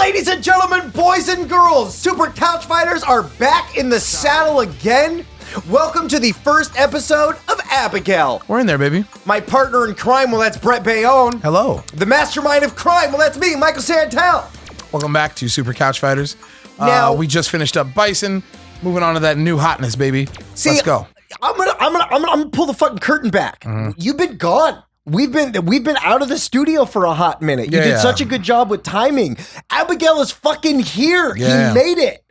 Ladies and gentlemen, boys and girls, Super Couch Fighters are back in the saddle again. Welcome to the first episode of Abigail. We're in there, baby. My partner in crime, well, that's Brett Bayonne. Hello. The mastermind of crime, well, that's me, Michael Santell. Welcome back to Super Couch Fighters. Now, we just finished up Bison. Moving on to that new hotness, baby. Let's go. I'm gonna pull the fucking curtain back. You've been gone. We've been out of the studio for a hot minute. You did such a good job with timing. Abigail is fucking here. Yeah. He made it.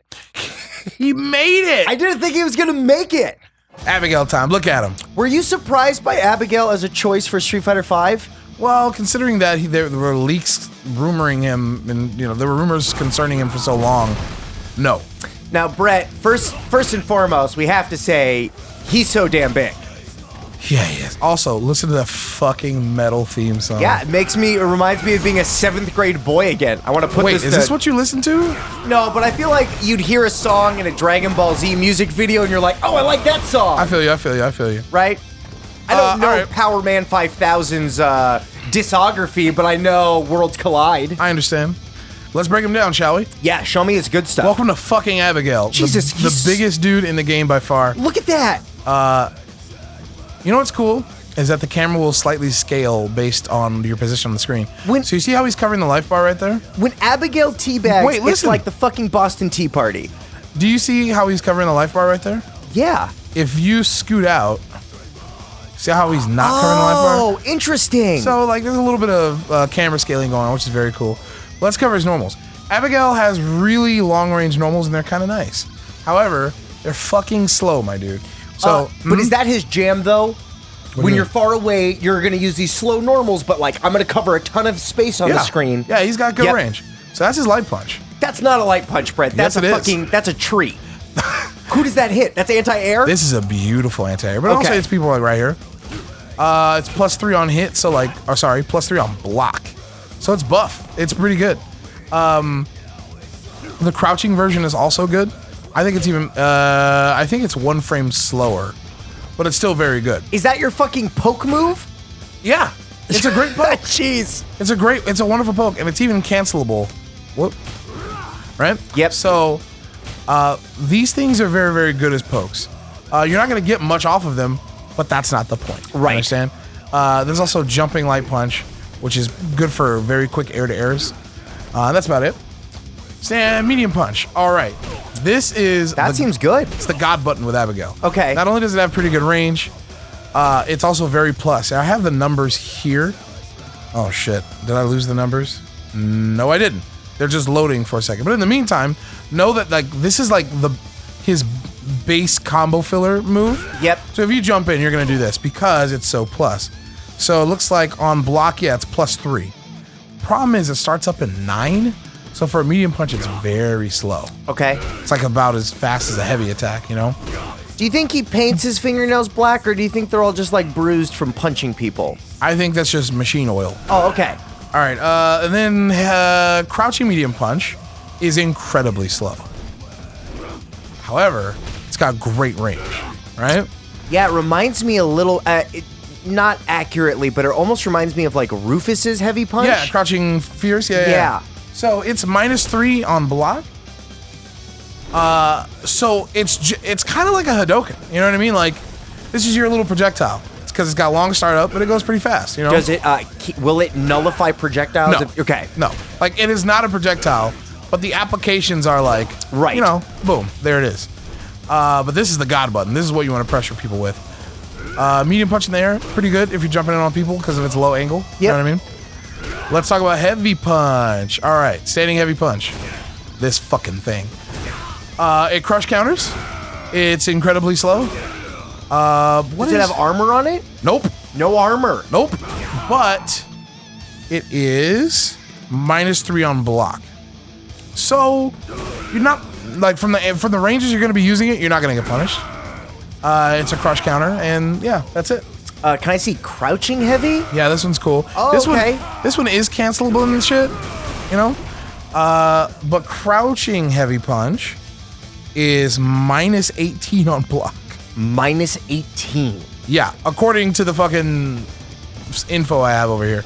He made it. I didn't think he was gonna make it. Abigail time. Look at him. Were you surprised by Abigail as a choice for Street Fighter V? Well, considering that there were leaks rumoring him, and there were rumors concerning him for so long, no. Now, Brett, first and foremost, we have to say he's so damn big. Yeah, he is. Also, listen to the fucking metal theme song. Yeah, it reminds me of being a 7th grade boy again. I want to put Wait, this. Is this what you listen to? No, but I feel like you'd hear a song in a Dragon Ball Z music video, and you're like, oh, I like that song. I feel you. Right? I don't know right. Power Man 5000's discography, but I know Worlds Collide. I understand. Let's break him down, shall we? Yeah, show me his good stuff. Welcome to fucking Abigail. Jesus, the biggest dude in the game by far. Look at that. You know what's cool? Is that the camera will slightly scale based on your position on the screen. So you see how he's covering the life bar right there? When Abigail teabags, it's like the fucking Boston Tea Party. Do you see how he's covering the life bar right there? Yeah. If you scoot out, see how he's not covering the life bar? Oh, interesting. So like there's a little bit of camera scaling going on, which is very cool. Let's cover his normals. Abigail has really long range normals and they're kind of nice. However, they're fucking slow, my dude. So, but is that his jam though? When you're far away, you're gonna use these slow normals, but like I'm gonna cover a ton of space on the screen. Yeah, he's got good range. So that's his light punch. That's not a light punch, Brett. That's that's a tree. Who does that hit? That's anti-air? This is a beautiful anti-air, but also it's people like right here. It's +3 on hit, so like, +3 on block. So it's buff. It's pretty good. The crouching version is also good. I think it's even, I think it's 1 frame slower, but it's still very good. Is that your fucking poke move? Yeah. It's a great poke. Jeez. It's a wonderful poke, and it's even cancelable. Whoop. Right? Yep. So, these things are very, very good as pokes. You're not going to get much off of them, but that's not the point. Right. Understand? There's also jumping light punch, which is good for very quick air-to-airs. That's about it. Stand medium punch. All right. That seems good. It's the God button with Abigail. Okay. Not only does it have pretty good range, it's also very plus. I have the numbers here. Oh shit. Did I lose the numbers? No, I didn't. They're just loading for a second. But in the meantime, know that like this is like his base combo filler move. Yep. So if you jump in, you're gonna do this because it's so plus. So it looks like on block, it's +3. Problem is it starts up at 9. So for a medium punch, it's very slow. Okay. It's like about as fast as a heavy attack, you know? Do you think he paints his fingernails black, or do you think they're all just like bruised from punching people? I think that's just machine oil. Oh, okay. All right, and then crouching medium punch is incredibly slow. However, it's got great range, right? Yeah, it reminds me a little, not accurately, but it almost reminds me of like Rufus's heavy punch. Yeah, crouching fierce, yeah. So it's -3 on block. So it's kind of like a Hadoken. You know what I mean? Like this is your little projectile. It's because it's got long startup, but it goes pretty fast. You know? Does it? Will it nullify projectiles? No. Okay. No. Like it is not a projectile, but the applications are like right. You know, boom, there it is. But this is the God button. This is what you want to pressure people with. Medium punch in the air, pretty good if you're jumping in on people because of its low angle. Yep. You know what I mean? Let's talk about heavy punch. All right, standing heavy punch. This fucking thing. It crush counters. It's incredibly slow. Does it have armor on it? Nope. No armor. Nope. But it is -3 on block. So you're not like from the ranges you're going to be using it. You're not going to get punished. It's a crush counter, and yeah, that's it. Can I see crouching heavy? Yeah, this one's cool. Oh, okay. This one is cancelable and shit, you know? But crouching heavy punch is -18 on block. -18? Yeah, according to the fucking info I have over here.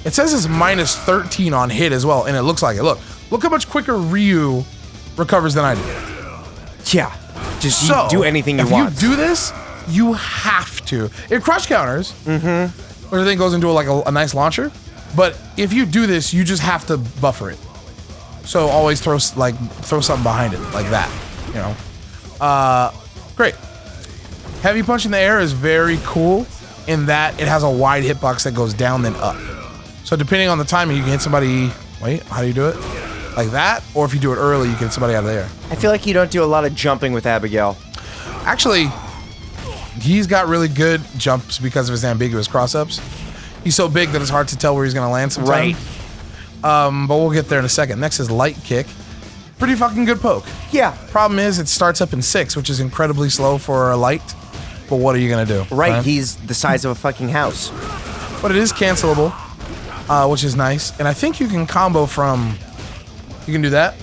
It says it's -13 on hit as well, and it looks like it. Look Look how much quicker Ryu recovers than I do. Yeah. Just So, do anything you want. If you do this, you have to. It crush counters. Everything goes into like a nice launcher. But if you do this, you just have to buffer it. So always throw something behind it like that. You know. Great. Heavy punch in the air is very cool in that it has a wide hitbox that goes down then up. So depending on the timing, you can hit somebody. Wait, how do you do it? Like that, or if you do it early, you can hit somebody out of there. I feel like you don't do a lot of jumping with Abigail. Actually, he's got really good jumps because of his ambiguous cross-ups. He's so big that it's hard to tell where he's going to land sometimes. Right. But we'll get there in a second. Next is light kick. Pretty fucking good poke. Yeah. Problem is, it starts up in 6, which is incredibly slow for a light. But what are you going to do? Right, he's the size of a fucking house. But it is cancelable, which is nice. And I think you can combo from... You can do that.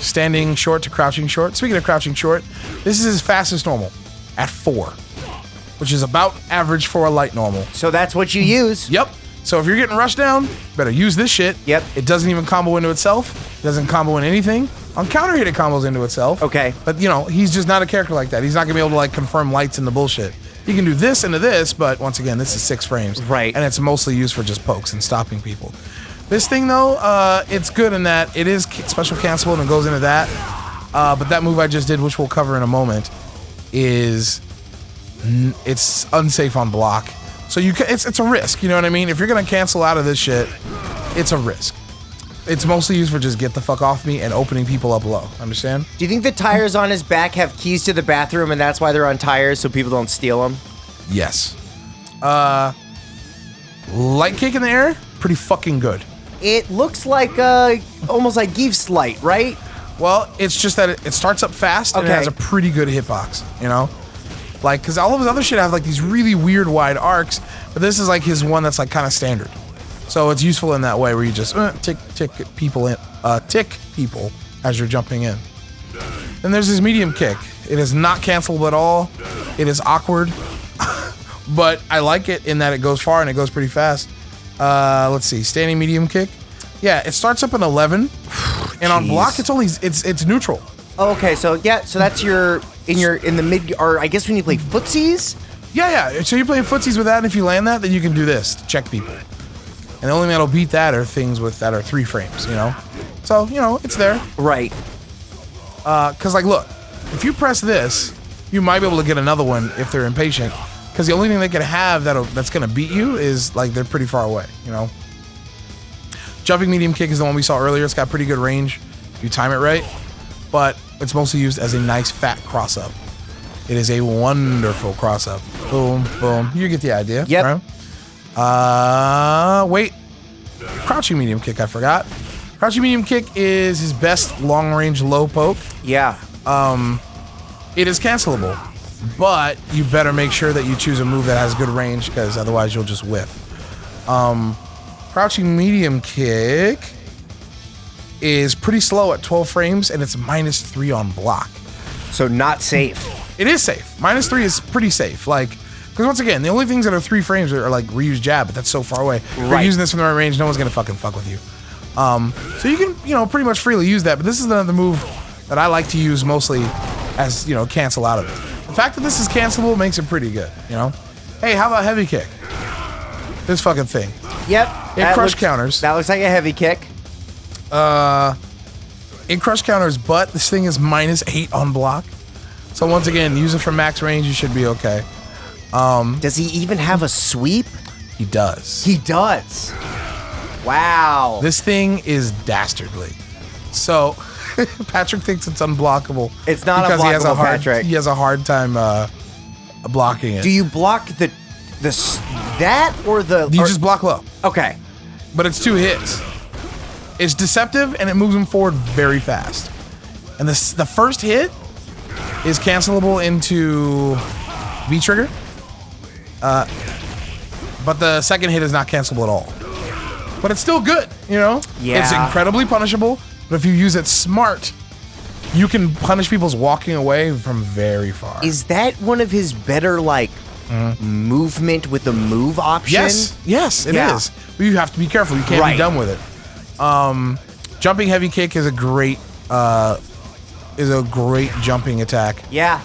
Standing short to crouching short. Speaking of crouching short, this is as fast as normal at 4. Which is about average for a light normal. So that's what you use. Yep. So if you're getting rushed down, better use this shit. Yep. It doesn't even combo into itself. It doesn't combo in anything. On counter hit, it combos into itself. Okay. But, you know, he's just not a character like that. He's not going to be able to, like, confirm lights in the bullshit. He can do this into this, but once again, this is 6 frames. Right. And it's mostly used for just pokes and stopping people. This thing, though, it's good in that it is special cancelable and it goes into that. But that move I just did, which we'll cover in a moment, is... It's unsafe on block, so it's a risk. You know what I mean? If you're gonna cancel out of this shit, it's a risk. It's mostly used for just get the fuck off me and opening people up low. Understand? Do you think the tires on his back have keys to the bathroom, and that's why they're on tires so people don't steal them? Yes. Light kick in the air, pretty fucking good. It looks like almost like Geef's light, right? Well, it's just that it starts up fast and it has a pretty good hitbox. You know. Like, because all of his other shit have, like, these really weird wide arcs, but this is, like, his one that's, like, kind of standard. So it's useful in that way where you just tick people as you're jumping in. Then there's his medium kick. It is not cancelable at all. It is awkward, but I like it in that it goes far and it goes pretty fast. Let's see, standing medium kick. Yeah, it starts up in 11, and on block it's neutral. Oh, okay, so that's in the mid, or I guess when you play footsies? Yeah. So you're playing footsies with that, and if you land that, then you can do this to check people. And the only thing that'll beat that are things that are 3 frames, you know? So, you know, it's there. Right. Because, like, look, if you press this, you might be able to get another one if they're impatient. Because the only thing they can have that's going to beat you is, like, they're pretty far away, you know? Jumping medium kick is the one we saw earlier. It's got pretty good range if you time it right. But it's mostly used as a nice fat cross-up. It is a wonderful cross-up. Boom, boom. You get the idea. Yep. Right? Wait. Crouching medium kick, I forgot. Crouching medium kick is his best long-range low poke. Yeah. It is cancelable, but you better make sure that you choose a move that has good range, because otherwise you'll just whiff. Crouching medium kick is pretty slow at 12 frames, and it's -3 on block. So not safe. It is safe. -3 is pretty safe. Like, because once again, the only things that are 3 frames are like Ryu's jab, but that's so far away. If you're using this from the right range, no one's gonna fuck with you. So you can, you know, pretty much freely use that, but this is another move that I like to use mostly as, you know, cancel out of it. The fact that this is cancelable makes it pretty good, you know? Hey, how about heavy kick? This fucking thing. Yep. It crush counters. That looks like a heavy kick. It crush counters, but this thing is -8 on block. So once again, use it for max range, you should be okay. Does he even have a sweep? He does. He does. Wow. This thing is dastardly. So Patrick thinks it's unblockable. It's not because unblockable, Patrick. He has a hard time blocking it. Do you block that or the? You just block low. Okay. But it's 2 hits. It's deceptive and it moves him forward very fast. And the first hit is cancelable into V trigger. But the second hit is not cancelable at all. But it's still good, you know? Yeah. It's incredibly punishable, but if you use it smart, you can punish people's walking away from very far. Is that one of his better, like, movement with the move option? Yes, it is. But you have to be careful. You can't be done with it. Jumping heavy kick is a great jumping attack. Yeah.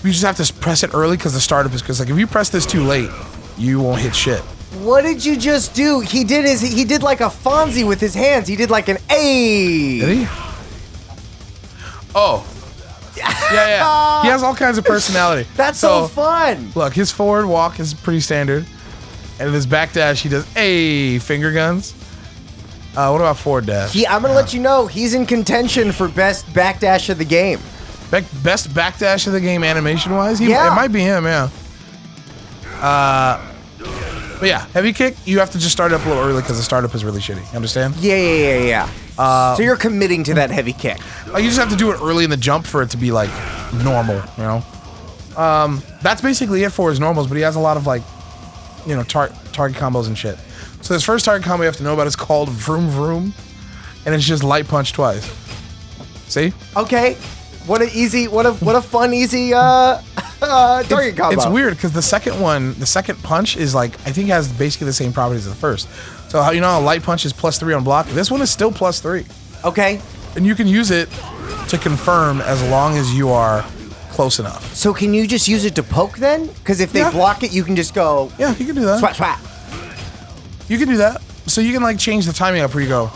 You just have to press it early because the startup is, because like if you press this too late, you won't hit shit. What did you just do? He did like a Fonzie with his hands. He did like an A. Did he? Oh. Yeah. He has all kinds of personality. That's so fun. Look, his forward walk is pretty standard. And in his back dash, he does finger guns. What about forward dash? I'm going to let you know, he's in contention for best backdash of the game. Best backdash of the game animation-wise? It might be him, yeah. But yeah, heavy kick, you have to just start it up a little early because the startup is really shitty. You understand? Yeah. So you're committing to that heavy kick. You just have to do it early in the jump for it to be like normal, you know? That's basically it for his normals, but he has a lot of like, you know, target combos and shit. So his first target combo you have to know about is called Vroom Vroom, and it's just light punch twice. See? Okay. What a fun, easy target combo. It's weird because the second punch is like, I think has basically the same properties as the first. So how a light punch is +3 on block? This one is still +3. Okay. And you can use it to confirm as long as you are close enough. So can you just use it to poke then? Because if they block it, you can just go. Yeah, you can do that. Swat, swat. You can do that. So you can like change the timing up where you go.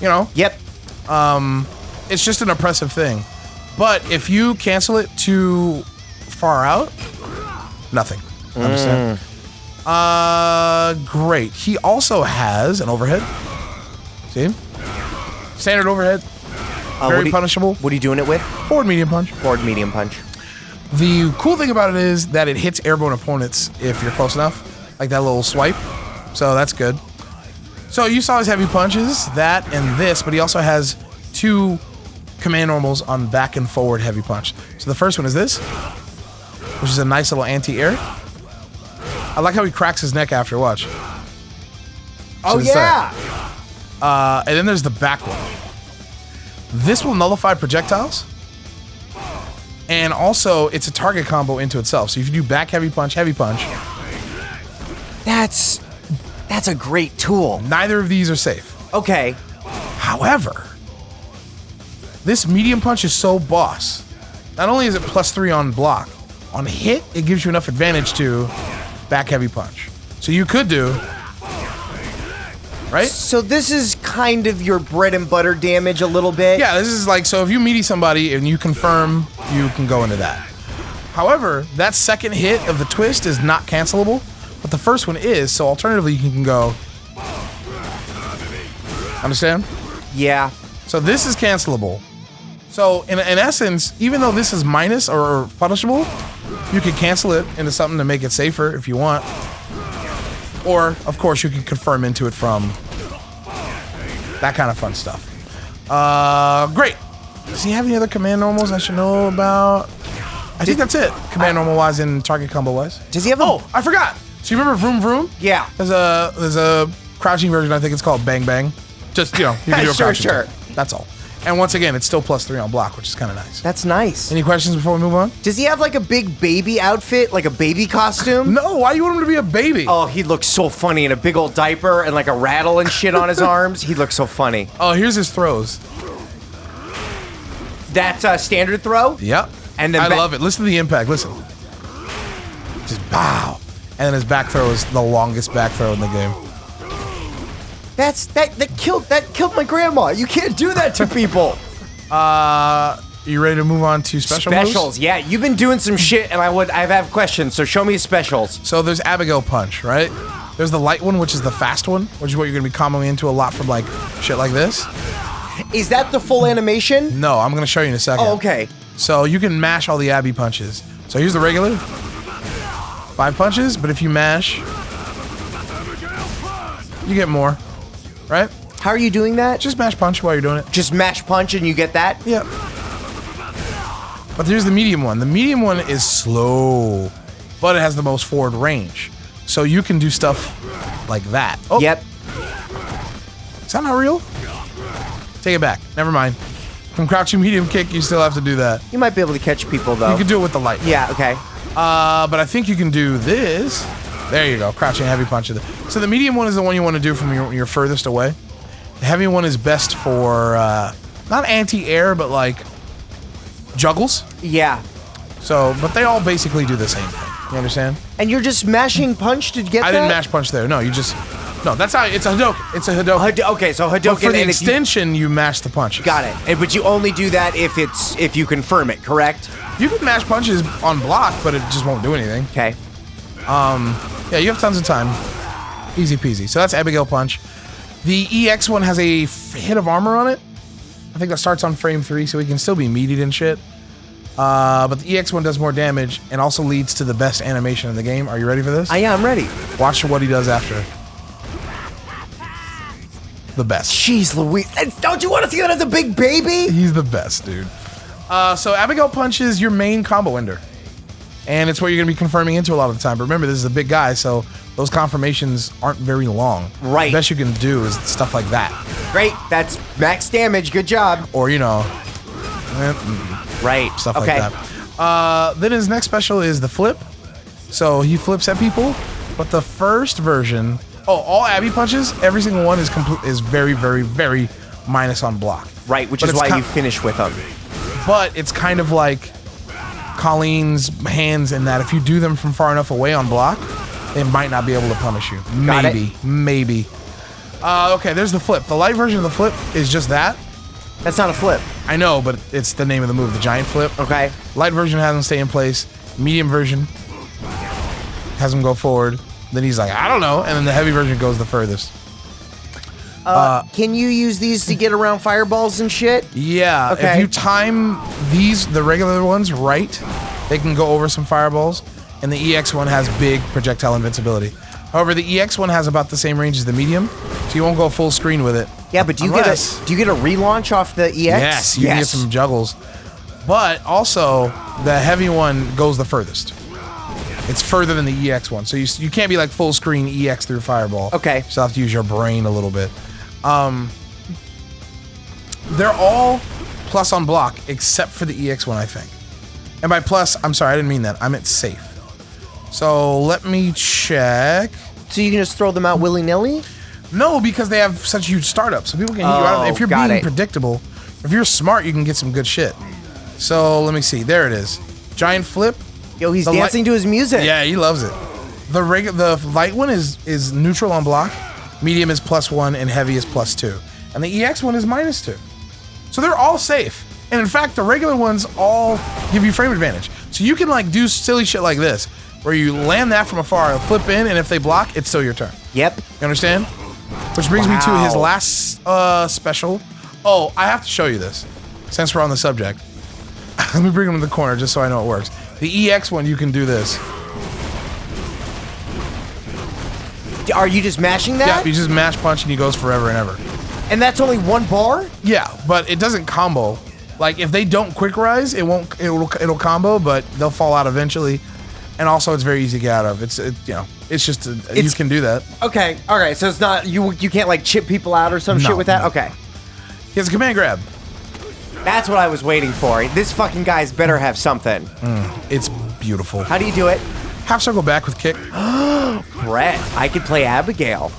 You know? Yep. It's just an oppressive thing. But if you cancel it too far out, nothing. Understand? Great. He also has an overhead. See? Standard overhead. Very punishable. What are you doing it with? Forward medium punch. Forward medium punch. The cool thing about it is that it hits airborne opponents if you're close enough. Like that little swipe. So that's good. So you saw his heavy punches, that and this, but he also has 2 command normals on back and forward heavy punch. So the first one is this, which is a nice little anti-air. I like how he cracks his neck after, watch. Oh yeah! And then there's the back one. This will nullify projectiles. And also, it's a target combo into itself. So if you do back heavy punch, That's a great tool. Neither of these are safe. Okay. However, this medium punch is so boss. Not only is it +3 on block, on hit, it gives you enough advantage to back heavy punch. So you could do, right? So this is kind of your bread and butter damage a little bit. Yeah, this is like, so if you meaty somebody and you confirm, you can go into that. However, that second hit of the twist is not cancelable, but the first one is, so alternatively you can go. Understand? Yeah. So this is cancelable. So in essence, even though this is minus or punishable, you can cancel it into something to make it safer if you want. Or, of course, you can confirm into it from that kind of fun stuff. Great. Does he have any other command normals I should know about? I think that's it. Command normal wise and target combo wise. Does he have Oh, I forgot. So you remember Vroom Vroom? Yeah. There's a crouching version, I think it's called Bang Bang. Just, you can do a crouching. Sure. That's all. And once again, it's still +3 on block, which is kind of nice. That's nice. Any questions before we move on? Does he have like a big baby outfit, like a baby costume? No, why do you want him to be a baby? Oh, he'd look so funny in a big old diaper and like a rattle and shit on his arms. He'd look so funny. Oh, here's his throws. That's a standard throw? Yep. And then I love it. Listen to the impact. Listen. Just bow. And then his back throw is the longest back throw in the game. That killed my grandma. You can't do that to people. You ready to move on to specials? Moves? Yeah. You've been doing some shit, and I have questions. So show me specials. So there's Abigail punch, right? There's the light one, which is the fast one, which is what you're gonna be comboing into a lot from like shit like this. Is that the full animation? No, I'm gonna show you in a second. Oh, okay. So you can mash all the Abby punches. So here's the regular 5 punches, but if you mash, you get more, right? How are you doing that? Just mash punch while you're doing it. Just mash punch and you get that? Yep. But here's the medium one. The medium one is slow, but it has the most forward range. So you can do stuff like that. Oh. Yep. Is that not real? Take it back. Never mind. From crouching medium kick, you still have to do that. You might be able to catch people, though. You can do it with the light. Yeah, okay. But I think you can do this. There you go. Crouching heavy punch. So the medium one is the one you want to do from your furthest away. The heavy one is best for not anti-air, but like juggles. Yeah. So, but they all basically do the same thing. You understand? And you're just mashing punch to get I didn't mash punch there. No, you just... No, that's how... It's a Hadouken. It's a Hadouken. Okay, so Hadouken... But for the extension, you mash the punches. Got it. But you only do that if you confirm it, correct? You can mash punches on block, but it just won't do anything. Okay. Yeah, you have tons of time. Easy peasy. So that's Abigail punch. The EX one has a hit of armor on it. I think that starts on frame 3, so he can still be meated and shit. But the EX one does more damage and also leads to the best animation in the game. Are you ready for this? Yeah, I'm ready. Watch what he does after. The best. Jeez Louise. Don't you want to see that as a big baby? He's the best, dude. So Abigail punch is your main combo ender. And it's what you're going to be confirming into a lot of the time. But remember, this is a big guy, so those confirmations aren't very long. Right. The best you can do is stuff like that. Great. That's max damage. Good job. Or, you know... Right. Stuff like that. Then his next special is the flip. So he flips at people. But the first version... Oh, all Abby punches, every single one is very, very, very minus on block. Right, which is why you finish with them. But it's kind of like Colleen's hands in that if you do them from far enough away on block, they might not be able to punish you. Maybe. Okay, there's the flip. The light version of the flip is just that. That's not a flip. I know, but it's the name of the move, the giant flip. Okay. Light version has him stay in place. Medium version has him go forward. Then he's like, I don't know. And then the heavy version goes the furthest. Can you use these to get around fireballs and shit? Yeah. Okay. If you time the regular ones right, they can go over some fireballs. And the EX one has big projectile invincibility. However, the EX one has about the same range as the medium, so you won't go full screen with it. Yeah, but do you get a relaunch off the EX? Yes, you can get some juggles. But also, the heavy one goes the furthest. It's further than the EX one, so you can't be like full screen EX through fireball. Okay. You still have to use your brain a little bit. They're all plus on block except for the EX one, I think. And by plus, I'm sorry, I didn't mean that. I meant safe. So let me check. So you can just throw them out willy-nilly? No, because they have such huge startups. So people can hit you out. If you're being predictable, if you're smart, you can get some good shit. So let me see. There it is. Giant flip. Yo, he's dancing to his music. Yeah, he loves it. The light one is neutral on block. Medium is +1 and heavy is +2. And the EX one is -2. So they're all safe. And in fact, the regular ones all give you frame advantage. So you can like do silly shit like this, where you land that from afar, flip in, and if they block, it's still your turn. Yep. You understand? Which brings me to his last special. Oh, I have to show you this, since we're on the subject. Let me bring him in the corner just so I know it works. The EX one, you can do this. Are you just mashing that? Yeah, you just mash punch and he goes forever and ever. And that's only one bar? Yeah, but it doesn't combo. Like if they don't quick rise, it'll combo, but they'll fall out eventually. And also, it's very easy to get out of. You can do that. Okay, all right. So it's not you can't like chip people out or some shit with that. No. Okay. He has a command grab. That's what I was waiting for. This fucking guy's better have something. It's beautiful. How do you do it? Half circle back with kick. Brett, I could play Abigail.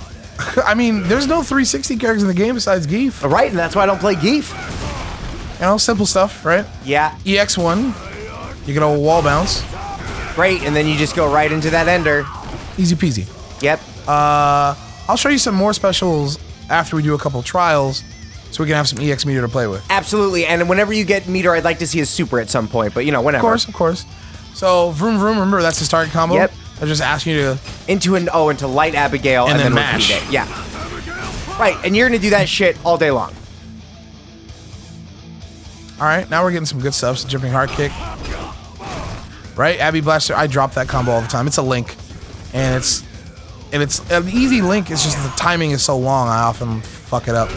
I mean, there's no 360 characters in the game besides Geef. Right, and that's why I don't play Geef. You know, simple stuff, right? Yeah. EX1, you get a wall bounce. Great, and then you just go right into that ender. Easy peasy. Yep. I'll show you some more specials after we do a couple trials, so we can have some EX meter to play with. Absolutely, and whenever you get meter, I'd like to see a super at some point, but you know, whenever. Of course. So, vroom vroom, remember that's his target combo? Yep. I'm just asking you to... Into light Abigail and then mash. Repeat it. Yeah. Right, and you're gonna do that shit all day long. Alright, now we're getting some good stuff. So jumping hard kick. Right? Abby Blaster, I drop that combo all the time. It's a link. And it's an easy link, it's just the timing is so long, I often fuck it up.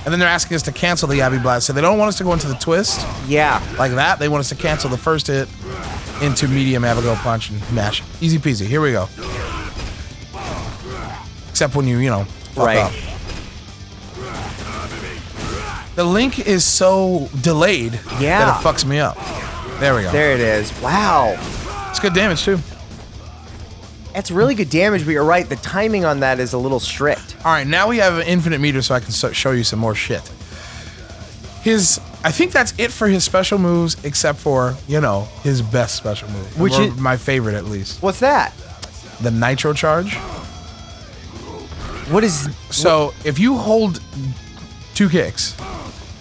And then they're asking us to cancel the Abby Blaster. They don't want us to go into the twist. Yeah. Like that. They want us to cancel the first hit into medium Abigail punch and mash. Easy peasy. Here we go. Except when you know, fuck up. The link is so delayed that it fucks me up. There we go. There it is. Wow. It's good damage too. That's really good damage, but you're right. The timing on that is a little strict. All right, now we have an infinite meter, so I can show you some more shit. I think that's it for his special moves, except for, his best special move. Which is my favorite, at least. What's that? The Nitro charge. What is... So, if you hold 2 kicks,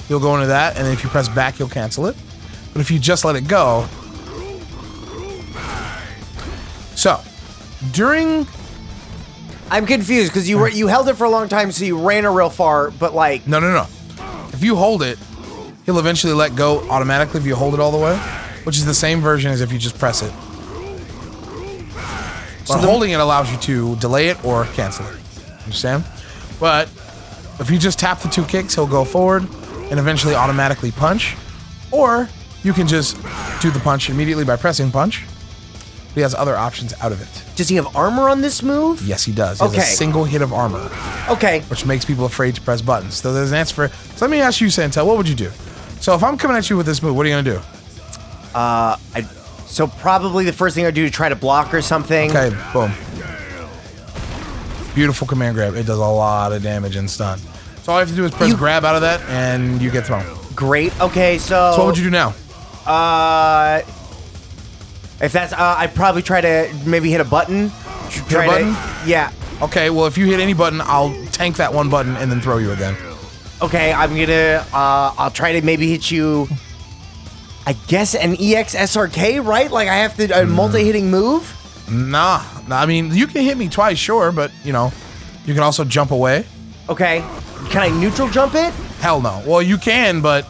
you'll go into that, and then if you press back, you'll cancel it. But if you just let it go... So, during... I'm confused, because you held it for a long time, so you ran it real far, but like... No. If you hold it, he'll eventually let go automatically if you hold it all the way, which is the same version as if you just press it. So holding it allows you to delay it or cancel it. Understand? But if you just tap the 2 kicks, he'll go forward and eventually automatically punch. Or you can just do the punch immediately by pressing punch. He has other options out of it. Does he have armor on this move? Yes, he does. He has a single hit of armor. Okay. Which makes people afraid to press buttons. So there's an answer for... So let me ask you, Santell, what would you do? So if I'm coming at you with this move, what are you going to do? So probably the first thing I'd do to try to block or something. Okay, boom. Beautiful command grab. It does a lot of damage and stun. So all you have to do is press grab out of that, and you get thrown. Great. Okay, so... So what would you do now? If that's... I'd probably try to maybe hit a button. Hit a button? Yeah. Okay, well, if you hit any button, I'll tank that one button and then throw you again. Okay, I'm gonna... I'll try to maybe hit you... I guess an EX SRK, right? Like I have to... A multi-hitting move? Nah. I mean, you can hit me twice, sure, but, you can also jump away. Okay. Can I neutral jump it? Hell no. Well, you can, but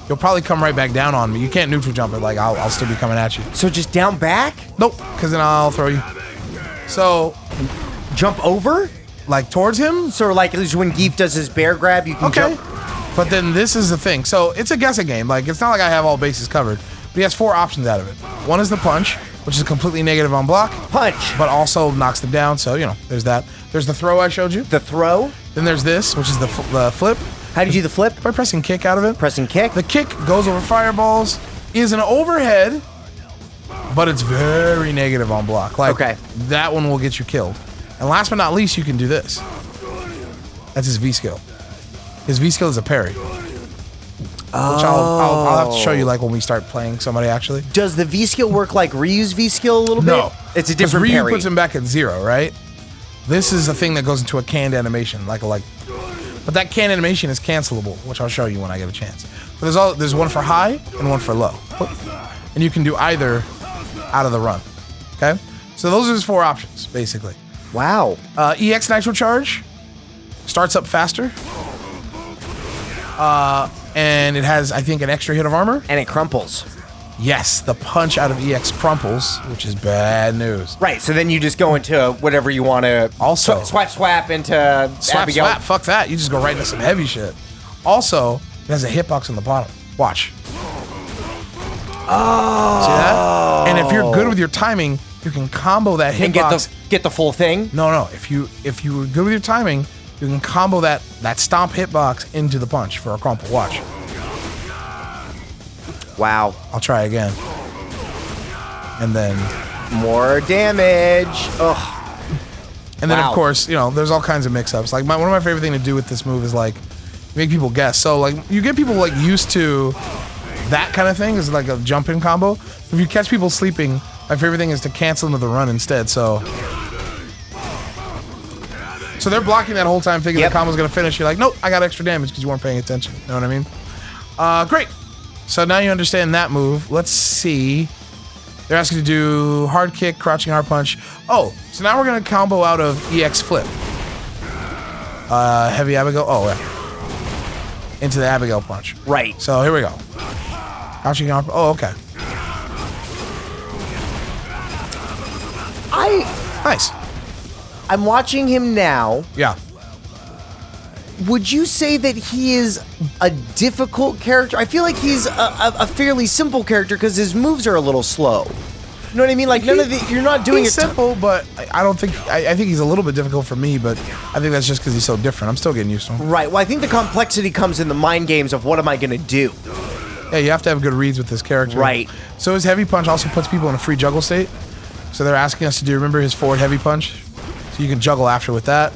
you'll probably come right back down on me. You can't neutral jump it. Like, I'll still be coming at you. So just down back? Nope, because then I'll throw you. So... Jump over? Like, towards him? So, like, at least when Geef does his bear grab, you can jump... But then this is the thing. So, it's a guessing game. Like, it's not like I have all bases covered. But he has 4 options out of it. One is the punch, which is completely negative on block. Punch. But also knocks them down. So, there's that. There's the throw I showed you. The throw? Then there's this, which is the flip. How do you do the flip? By pressing kick out of it. Pressing kick? The kick goes over fireballs, is an overhead, but it's very negative on block. Like, that one will get you killed. And last but not least, you can do this. That's his V skill. His V skill is a parry. Which I'll have to show you like when we start playing somebody actually. Does the V skill work like Ryu's V skill a little bit? No. It's a different Ryu parry. puts him back at 0, right? This is a thing that goes into a canned animation, but that canned animation is cancelable, which I'll show you when I get a chance. But there's one for high and one for low. And you can do either out of the run. Okay? So those are his 4 options, basically. Wow. EX Nitro Charge starts up faster. And it has, I think, an extra hit of armor. And it crumples. Yes, the punch out of EX crumples, which is bad news. Right, so then you just go into whatever you want to... Also... Swap into Abigail. Swap, fuck that. You just go right into some heavy shit. Also, it has a hitbox on the bottom. Watch. Oh. See that? And if you're good with your timing, you can combo that hitbox. And get the full thing? No. If you were good with your timing, you can combo that stomp hitbox into the punch for a crumple. Watch. Wow. I'll try again. And then... More damage. Ugh. And then, of course, there's all kinds of mix-ups. Like, one of my favorite things to do with this move is, like, make people guess. So, like, you get people, like, used to that kind of thing. Is like a jump-in combo. If you catch people sleeping, my favorite thing is to cancel into the run instead. So they're blocking that whole time, thinking the combo's going to finish. You're like, nope, I got extra damage because you weren't paying attention. You know what I mean? Great. So now you understand that move. Let's see. They're asking you to do hard kick, crouching hard punch. Oh, so now we're going to combo out of EX flip. Heavy Abigail. Oh, yeah. Into the Abigail punch. Right. So here we go. Crouching hard. Oh, okay. Nice. I'm watching him now. Yeah. Would you say that he is a difficult character? I feel like he's a fairly simple character because his moves are a little slow. You know what I mean? Like you're not doing it simple, but I don't think I think he's a little bit difficult for me, but I think that's just because he's so different. I'm still getting used to him. Right. Well, I think the complexity comes in the mind games of what am I going to do? Yeah, you have to have good reads with this character. Right. So his heavy punch also puts people in a free juggle state. So they're asking us to do, remember his forward heavy punch? So you can juggle after with that.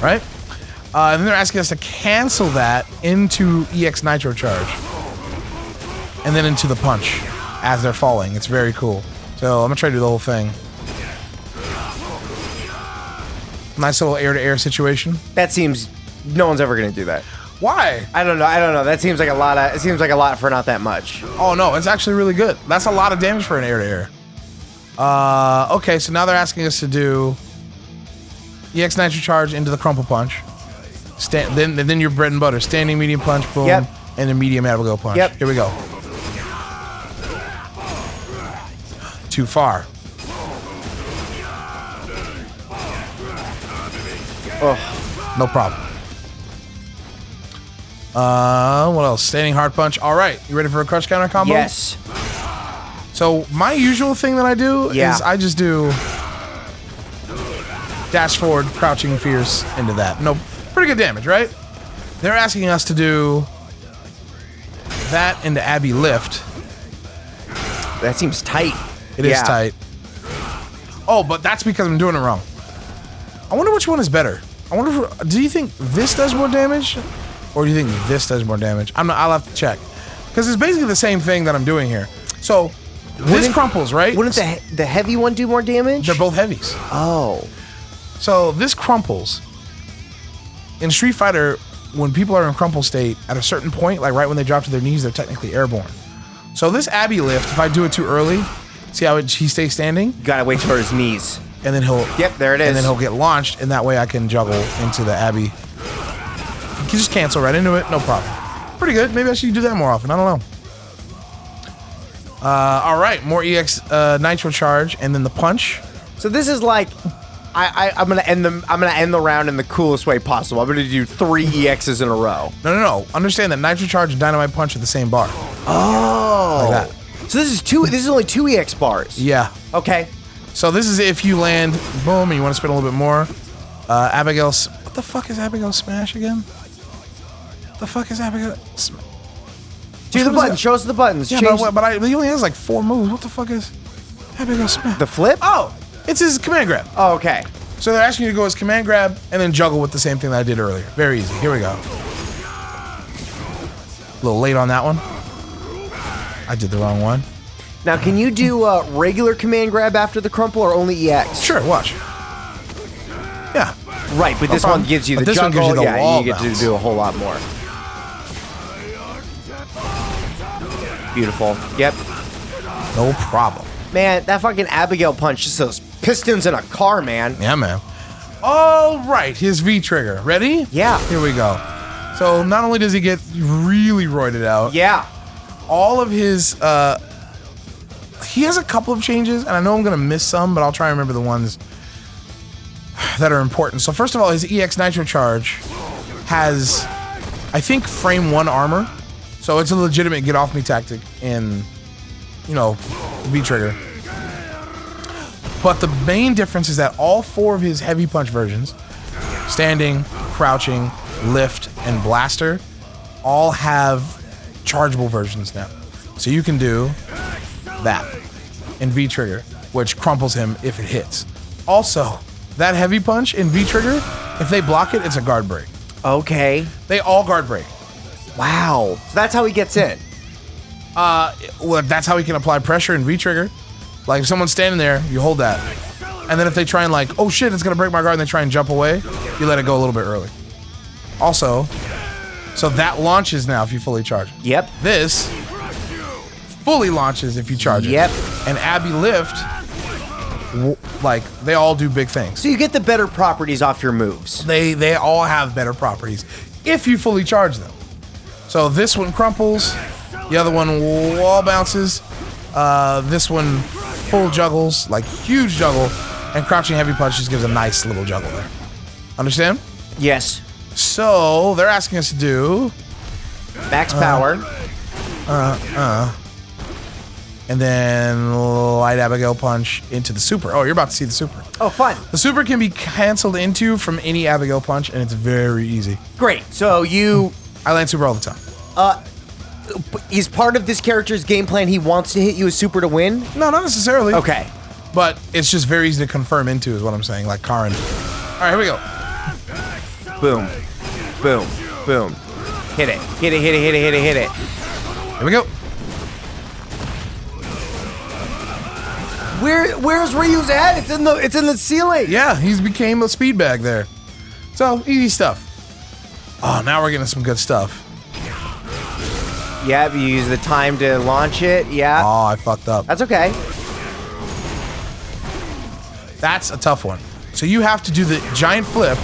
Right? And then they're asking us to cancel that into EX Nitro charge. And then into the punch as they're falling. It's very cool. So I'm going to try to do the whole thing. Nice little air-to-air situation. That seems... No one's ever going to do that. Why? I don't know. That seems like a lot of... It seems like a lot for not that much. Oh, no. It's actually really good. That's a lot of damage for an air-to-air. Okay, so now they're asking us to do EX Nitro charge into the crumple punch. Then your bread and butter. Standing medium punch, boom. Yep. And a medium Abigail punch. Yep. Here we go. Too far. Oh. No problem. What else? Standing hard punch. All right. You ready for a crush counter combo? Yes. So my usual thing that I do is I just do dash forward, crouching fierce into that. No, pretty good damage, right? They're asking us to do that into Abby lift. That seems tight. It is tight. Oh, but that's because I'm doing it wrong. I wonder which one is better. I wonder if, do you think this does more damage? Or do you think this does more damage? I'll have to check. Because it's basically the same thing that I'm doing here. So, this crumples, right? Wouldn't the heavy one do more damage? They're both heavies. Oh. So, this crumples. In Street Fighter, when people are in crumple state, at a certain point, like right when they drop to their knees, they're technically airborne. So, this Abby lift, if I do it too early, see how he stays standing? You gotta wait for his knees. And then he'll... Yep, there it is. And then he'll get launched, and that way I can juggle into the Abby. You can just cancel right into it, no problem. Pretty good. Maybe I should do that more often. I don't know. All right, more EX Nitro charge, and then the punch. So this is like, I'm gonna end the round in the coolest way possible. I'm gonna do 3 EXs in a row. No. Understand that Nitro charge and Dynamite punch are the same bar. Oh. Like that. So this is only 2 EX bars. Yeah. Okay. So this is if you land, boom, and you want to spin a little bit more. Abigail, what the fuck is Abigail Smash again? What the fuck is Abigail? Do the button. Show us the buttons. Yeah, but he only has like 4 moves. What the fuck is Abigail Smash? The flip? Oh, it's his command grab. Oh, okay. So they're asking you to go as command grab and then juggle with the same thing that I did earlier. Very easy. Here we go. A little late on that one. I did the wrong one. Now, can you do regular command grab after the crumple or only EX? Sure, watch. Yeah. Right, but this one gives you the juggle. One gives you the wall you get to do a whole lot more. Beautiful. Yep. No problem. Man, that fucking Abigail punch, just those pistons in a car, man. Yeah, man. All right, his V trigger. Ready? Yeah. Here we go. So not only does he get really roided out. Yeah. All of his, he has a couple of changes, and I know I'm going to miss some, but I'll try and remember the ones that are important. So first of all, his EX Nitro charge has, I think, frame 1 armor. So it's a legitimate get off me tactic in, V-trigger. But the main difference is that all 4 of his heavy punch versions, standing, crouching, lift, and blaster, all have chargeable versions now. So you can do that in V-trigger, which crumples him if it hits. Also, that heavy punch in V-trigger, if they block it, it's a guard break. Okay. They all guard break. Wow. So that's how he gets in. Well, that's how he can apply pressure in V-trigger. Like if someone's standing there, you hold that. And then if they try and like, oh shit, it's gonna break my guard, and they try and jump away, you let it go a little bit early. Also, so that launches now if you fully charge it. Yep. This fully launches if you charge it. Yep. And Abby Lift, like, they all do big things. So you get the better properties off your moves. They all have better properties if you fully charge them. So this one crumples, the other one wall bounces, this one full juggles, like huge juggle, and crouching heavy punch just gives a nice little juggle there. Understand? Yes. So they're asking us to do max power. And then light Abigail punch into the super. Oh, you're about to see the super. Oh, fun. The super can be canceled into from any Abigail punch, and it's very easy. Great. So you... I land super all the time. is part of this character's game plan he wants to hit you a super to win? No, not necessarily. Okay. But it's just very easy to confirm into is what I'm saying, like Karin. All right, here we go. Boom. Boom. Boom. Hit it. Hit it, hit it, hit it, hit it, hit it. Here we go. Where's Ryu's at? It's in the ceiling. Yeah, he's became a speed bag there. So, easy stuff. Oh, now we're getting some good stuff. Yep, you use the time to launch it. Yeah. Oh, I fucked up. That's okay. That's a tough one. So you have to do the giant flip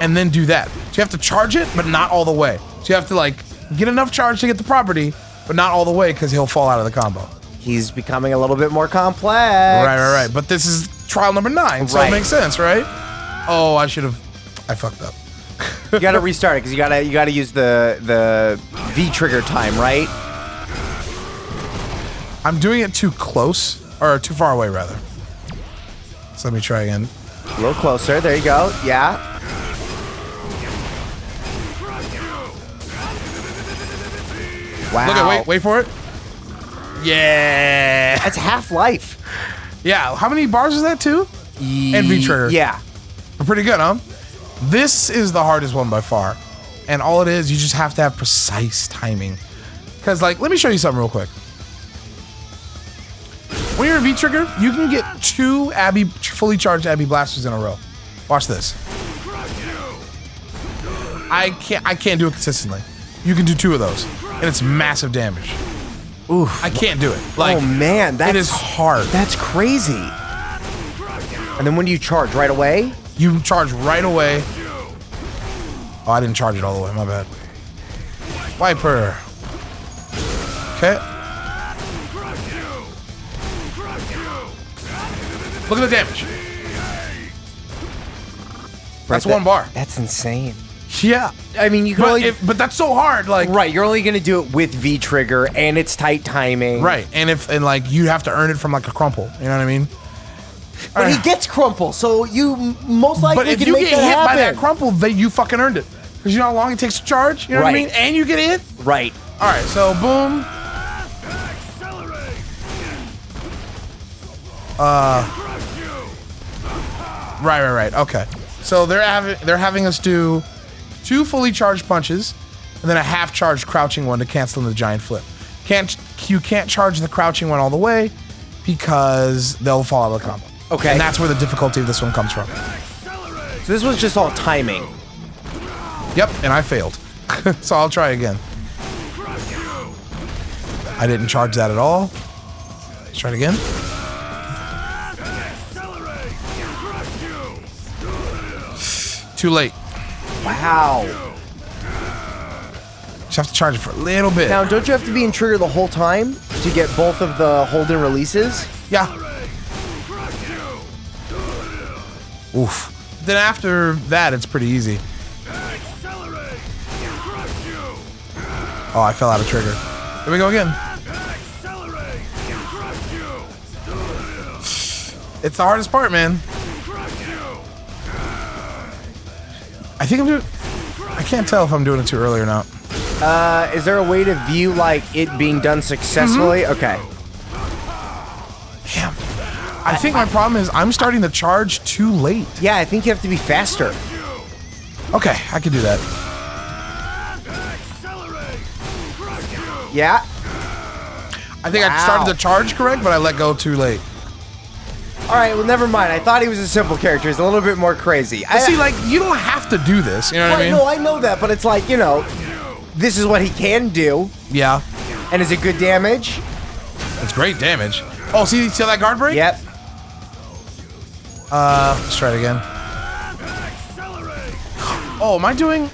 and then do that. So you have to charge it, but not all the way. So you have to like get enough charge to get the property, but not all the way because he'll fall out of the combo. He's becoming a little bit more complex. Right. But this is trial number 9, so it makes sense, right? Oh, I fucked up. You gotta restart it because you gotta use the V trigger time, right? I'm doing it too close, or too far away rather. So let me try again. A little closer. There you go. Yeah. Wow. Look at wait for it. Yeah. That's half-life. Yeah. How many bars is that? 2? And V trigger. Yeah. Pretty good, huh? This is the hardest one by far. And all it is, you just have to have precise timing. Because, like, let me show you something real quick. When you're a V-trigger, you can get 2 fully charged Abby blasters in a row. Watch this. I can't do it consistently. You can do 2 of those. And it's massive damage. Oof. I can't do it. Like, oh, man. it is hard. That's crazy. And then when do you charge? Right away? You charge right away. Oh, I didn't charge it all the way. My bad. Wiper. Okay. Look at the damage. That's 1 bar. That's insane. Yeah. I mean, you can only... but that's so hard. Like, right, you're only going to do it with V-trigger, and it's tight timing. Right, and like, you have to earn it from, like, a crumple. You know what I mean? But he gets crumple, so you most likely But if can you make get that hit happen. by that crumple, then you fucking earned it. Because you know how long it takes to charge? You know what I mean? And you get hit? Right. All right, so boom. Right. Okay. So they're having us do 2 fully charged punches and then a half charged crouching one to cancel the giant flip. You can't charge the crouching one all the way because they'll fall out of the combo. Okay. And that's where the difficulty of this one comes from. So this was just all timing. Yep, and I failed. So I'll try again. I didn't charge that at all. Let's try it again. Too late. Wow. Just have to charge it for a little bit. Now, don't you have to be in trigger the whole time to get both of the hold and releases? Yeah. Oof. Then after that, it's pretty easy. Oh, I fell out of trigger. Here we go again. It's the hardest part, man. I think I'm doing... I can't tell if I'm doing it too early or not. Is there a way to view, like, it being done successfully? Okay. Damn. I think my problem is I'm starting to charge too late. Yeah, I think you have to be faster. Okay, I can do that. Yeah. I think I started the charge correct, but I let go too late. All right, well, never mind. I thought he was a simple character. He's a little bit more crazy. See, like, you don't have to do this. You know what I mean? No, I know that, but it's like, you know, this is what he can do. Yeah. And is it good damage? It's great damage. Oh, see that guard break? Yep. Let's try it again. Oh,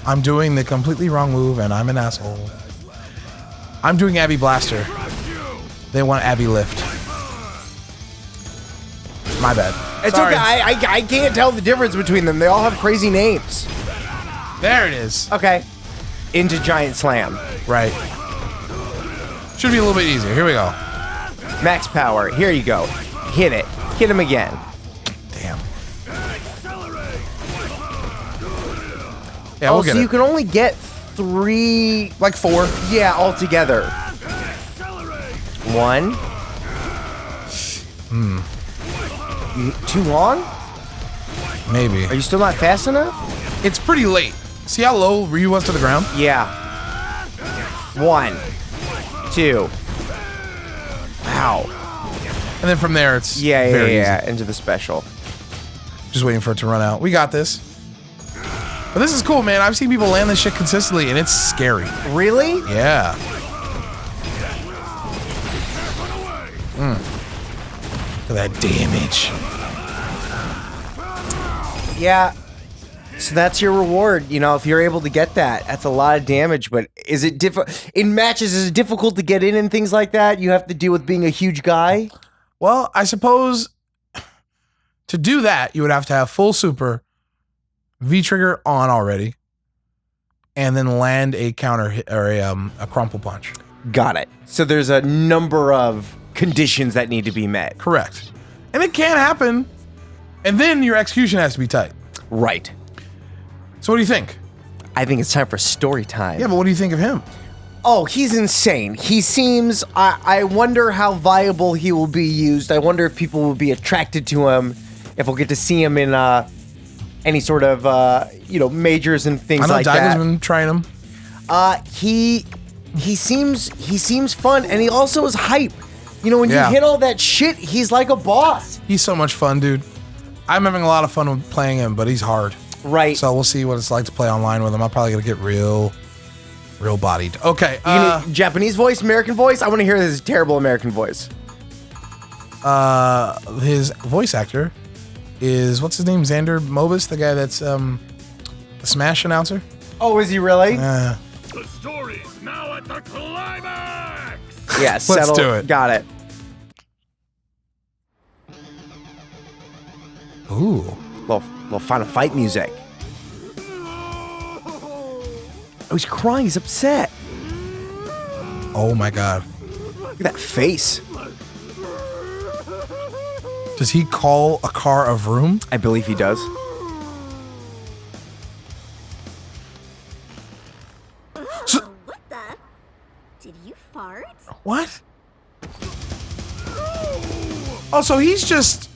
I'm doing the completely wrong move, and I'm an asshole. I'm doing Abby Blaster. They want Abby Lift. My bad. It's Sorry. okay. I can't tell the difference between them. They all have crazy names. There it is. Okay. Into Giant Slam. Right. Should be a little bit easier. Here we go. Max power. Here you go. Hit it. Hit him again. Damn. Yeah, we'll get so it. you can only get 3... Like 4. Yeah, altogether. 1. Too long? Maybe. Are you still not fast enough? It's pretty late. See how low Ryu was to the ground? Yeah. 1. 2. Wow. And then from there, it's Yeah, very easy. into the special. Just waiting for it to run out. We got this. But this is cool, man. I've seen people land this shit consistently, and it's scary. Really? Yeah. Look at that damage. Yeah. So that's your reward, you know, if you're able to get that. That's a lot of damage, but is it in matches, is it difficult to get in and things like that? You have to deal with being a huge guy? Well, I suppose to do that, you would have to have full super, V-trigger on already, and then land a counter hit or a crumple punch. Got it. So there's a number of conditions that need to be met. Correct. And it can happen, and then your execution has to be tight. Right. So what do you think? I think it's time for story time. Yeah, but what do you think of him? Oh, he's insane. He seems... I wonder how viable he will be used. I wonder if people will be attracted to him, if we'll get to see him in any sort of, majors and things like that. I know Daigo's been trying him. He seems fun, and he also is hype. You know, when you hit all that shit, he's like a boss. He's so much fun, dude. I'm having a lot of fun with playing him, but he's hard. Right. So we'll see what it's like to play online with him. I'm probably gonna get real bodied. Okay. Japanese voice, American voice? I want to hear his terrible American voice. His voice actor is, what's his name? Xander Mobus, the guy that's the Smash announcer. Oh, is he really? The story's now at the climax. Yeah, Let's do it. Got it. Ooh. Little Final Fight music. Oh, he's crying. He's upset. Oh my god. Look at that face. Does he call a car a vroom? I believe he does. What the? Did you fart? What? Oh, so he's just...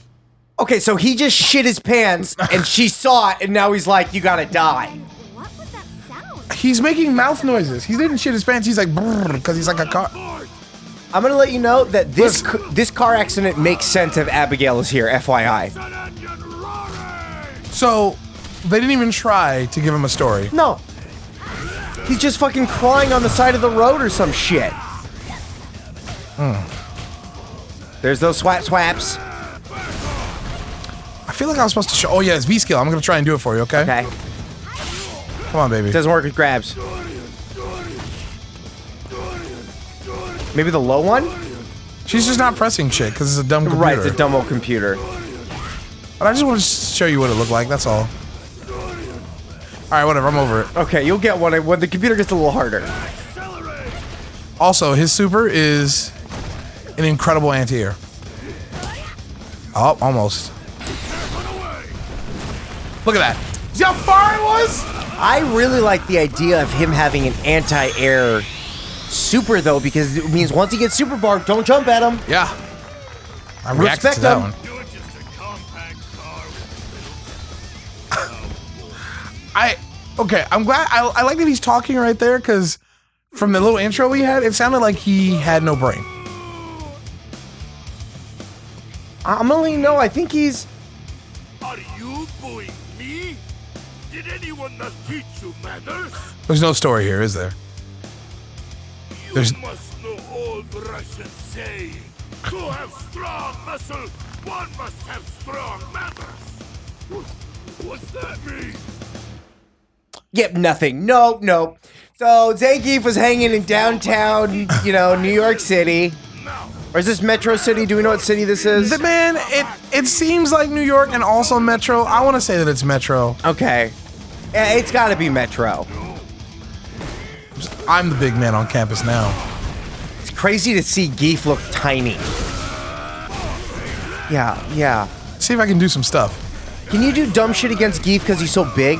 Okay, so he just shit his pants, and she saw it, and now he's like, you gotta die. What was that sound? He's making mouth noises. He didn't shit his pants. He's like, because he's like a car. I'm gonna let you know that this car accident makes sense if Abigail is here, FYI. So, they didn't even try to give him a story. No. He's just fucking crying on the side of the road or some shit. There's those swaps. I feel like I was supposed to show... Oh, yeah, it's V-skill. I'm going to try and do it for you, okay? Okay. Come on, baby. Doesn't work with grabs. Maybe the low one? She's just not pressing shit because it's a dumb computer. Right, it's a dumb old computer. But I just want to show you what it looked like, that's all. Alright, whatever, I'm over it. Okay, you'll get one when the computer gets a little harder. Also, his super is an incredible anti-air. Oh, almost. Look at that. See how far it was? I really like the idea of him having an anti-air super, though, because it means once he gets super bar, don't jump at him. Yeah. I reacted to Respect that him. one. You're just a compact car. Okay, I'm glad. I like that he's talking right there because from the little intro we had, it sounded like he had no brain. I'm gonna let you know, I think he's... Are you booing me? Did anyone not teach you manners? There's no story here, is there? You There's- must know old Russian saying. To have strong muscle, one must have strong manners. What's that mean? Yep, nothing. Nope. So, Zangief was hanging in downtown, New York City. Or is this Metro City? Do we know what city this is? Man, it seems like New York and also Metro. I want to say that it's Metro. Okay. Yeah, it's gotta be Metro. I'm the big man on campus now. It's crazy to see Geef look tiny. Yeah. See if I can do some stuff. Can you do dumb shit against Geef because he's so big?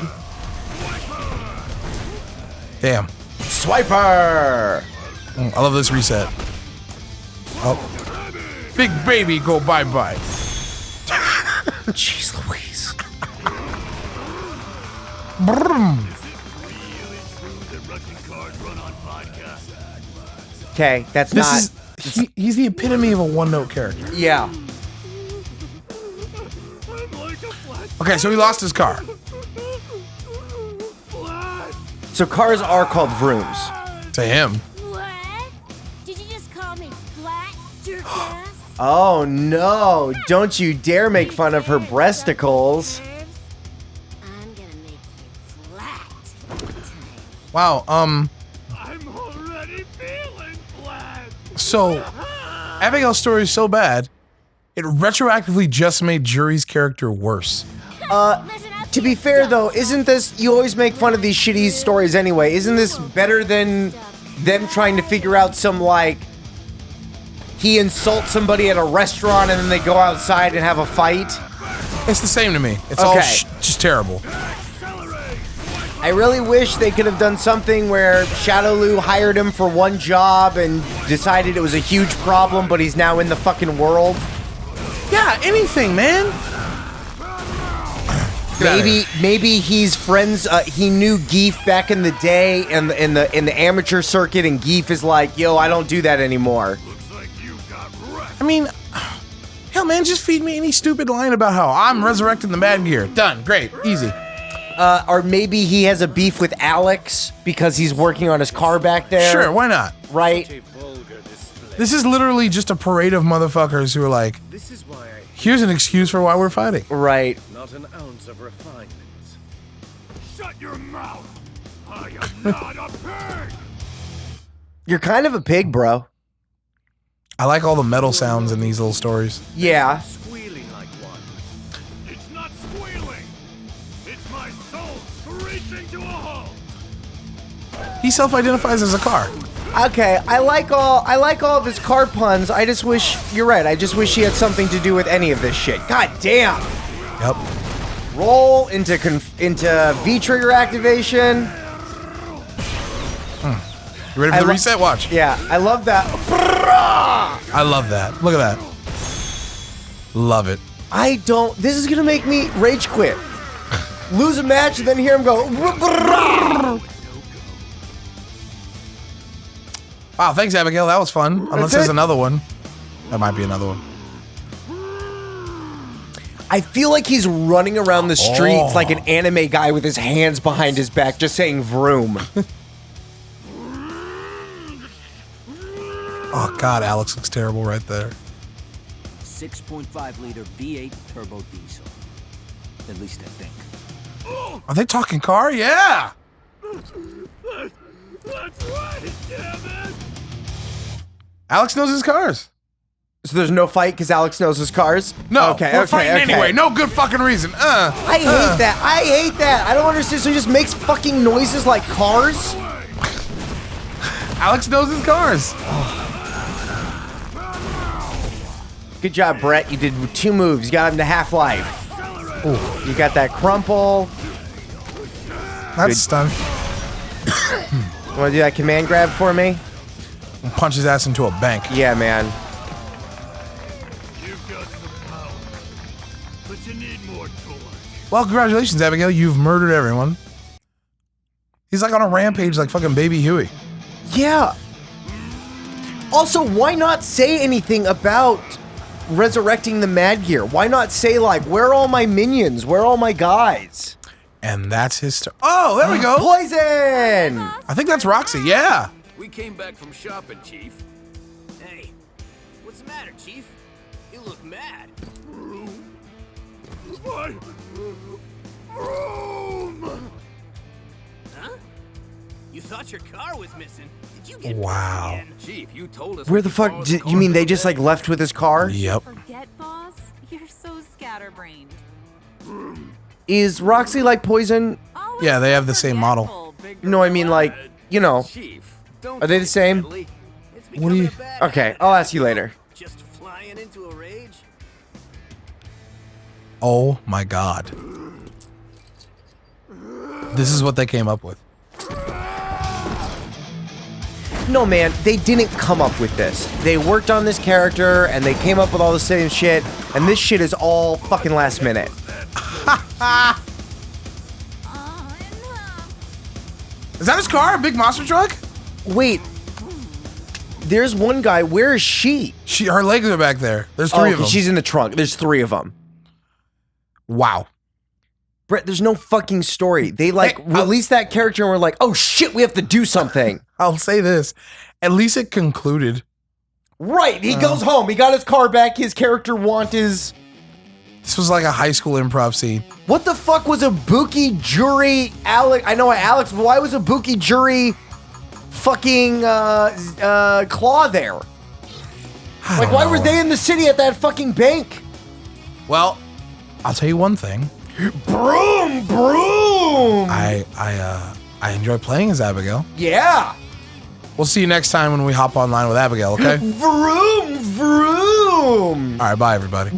Damn. Swiper. I love this reset. Oh. Big baby, go bye-bye. Jeez Louise. Okay, that's not... He's the epitome of a one-note character. Yeah. Okay, so he lost his car. So cars are called vrooms. To him. What? Did you just call me flat, jerk ass? Oh no, don't you dare make fun of her breasticles. I'm gonna make you flat. Wow, I'm already feeling flat. so Abigail's story is so bad, it retroactively just made Jury's character worse. Listen up, To be fair though, isn't this, you always make fun of these shitty stories anyway, isn't this better than them trying to figure out some like, he insults somebody at a restaurant and then they go outside and have a fight? It's the same to me. It's all Okay. just terrible. I really wish they could have done something where Shadowloo hired him for one job and decided it was a huge problem, but he's now in the fucking world. Yeah, anything, man. Get outta here. Maybe he's friends. He knew Geef back in the day, and in the amateur circuit, and Geef is like, "Yo, I don't do that anymore." Looks like you got wrecked. I mean, hell, man, just feed me any stupid line about how I'm resurrecting the Mad Gear. Done. Great. Easy. Or maybe he has a beef with Alex because he's working on his car back there. Sure, why not? Right? This is literally just a parade of motherfuckers who are like, This is why I here's an excuse for why we're fighting. Right. not an ounce of refinement. Shut your mouth. I am not a pig. You're kind of a pig, bro. I like all the metal sounds in these little stories. Yeah. Squealing like one. It's not squealing. It's my soul screeching to a halt. He self-identifies as a car. Okay, I like all of his car puns. I just wish, you're right, I just wish he had something to do with any of this shit. God damn. Yep. Roll into V-trigger activation. You ready for the reset? Watch. Yeah, I love that. I love that. Look at that. Love it. This is gonna make me rage quit. Lose a match and then hear him go. Wow, thanks, Abigail. That was fun. Unless That's there's it. another one. That might be another one. I feel like he's running around the streets Oh. like an anime guy with his hands behind his back, just saying vroom. Oh, God, Alex looks terrible right there. 6.5 liter V8 turbo diesel. At least I think. Are they talking car? Yeah. That's right, damn it. Alex knows his cars. So there's no fight because Alex knows his cars? No, Okay, we're okay, fighting okay. anyway. No good fucking reason. I hate that. I hate that. I don't understand. So he just makes fucking noises like cars? Alex knows his cars. Good job, Brett. You did 2 moves. You got him to half-life. You got that crumple. That's stunned. You want to do that command grab for me? Punch his ass into a bank. Yeah, man. You've got some power, but you need more torque. Well, congratulations, Abigail. You've murdered everyone. He's like on a rampage like fucking Baby Huey. Yeah. Also, why not say anything about resurrecting the Mad Gear? Why not say, like, where are all my minions? Where are all my guys? And that's his story. Oh, there we go. Poison! I think that's Roxy. Yeah. We came back from shopping, Chief. Hey, what's the matter, Chief? You look mad. My room. Huh? You thought your car was missing? Did you get Wow. again? Chief, you told us. Where the fuck? You mean they just, like, left with his car? Yep. Forget, boss? You're so scatterbrained. Is Roxy like Poison? Always Yeah, they have the same model. forgetful, big No, I mean, like, you know. Chief, don't Are they the take it same? badly. It's What do you- becoming a bad Okay, habit. I'll ask you later. Just flying into a rage? Oh my God. This is what they came up with. No, man, they didn't come up with this. They worked on this character, and they came up with all the same shit, and this shit is all fucking last minute. Is that his car? A big monster truck? Wait. There's one guy. Where is she? Her legs are back there. There's three of them. She's in the trunk. There's 3 of them. Wow. Brett, there's no fucking story. They released that character and we're like, oh shit, we have to do something. I'll say this. At least it concluded. Right. He goes home. He got his car back. His character This was like a high school improv scene. What the fuck was a Buki jury Alex? I know Alex, but why was a Buki jury fucking Claw there? Like, why were they in the city at that fucking bank? Well, I'll tell you one thing. Broom! I enjoy playing as Abigail. Yeah. We'll see you next time when we hop online with Abigail, okay? Vroom! All right, bye, everybody.